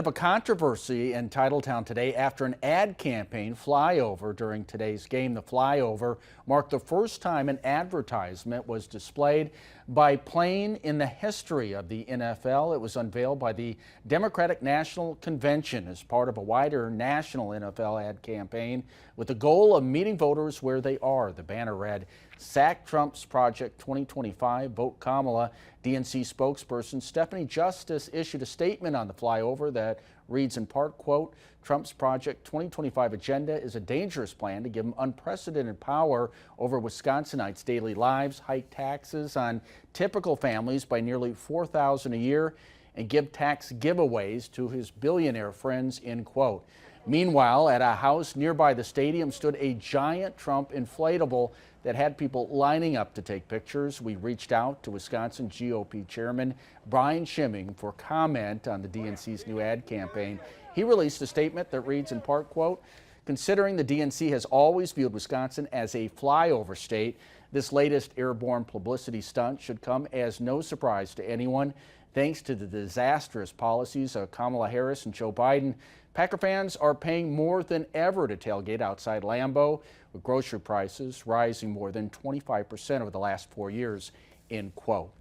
Of a controversy in Titletown today after an ad campaign flyover during today's game. The flyover marked the first time an advertisement was displayed by plane in the history of the NFL. It was unveiled by the Democratic National Convention as part of a wider national NFL ad campaign with the goal of meeting voters where they are. The banner read, "Sack Trump's Project 2025, Vote Kamala." DNC spokesperson Stephanie Justice issued a statement on the flyover that reads in part, quote, "Trump's Project 2025 agenda is a dangerous plan to give him unprecedented power over Wisconsinites' daily lives, hike taxes on typical families by nearly $4,000 a year, and give tax giveaways to his billionaire friends," end quote. Meanwhile, at a house nearby the stadium stood a giant Trump inflatable that had people lining up to take pictures. We reached out to Wisconsin GOP Chairman Brian Schimming for comment on the DNC's new ad campaign. He released a statement that reads in part, quote, "Considering the DNC has always viewed Wisconsin as a flyover state, this latest airborne publicity stunt should come as no surprise to anyone. Thanks to the disastrous policies of Kamala Harris and Joe Biden, Packer fans are paying more than ever to tailgate outside Lambeau, with grocery prices rising more than 25% over the last 4 years," end quote.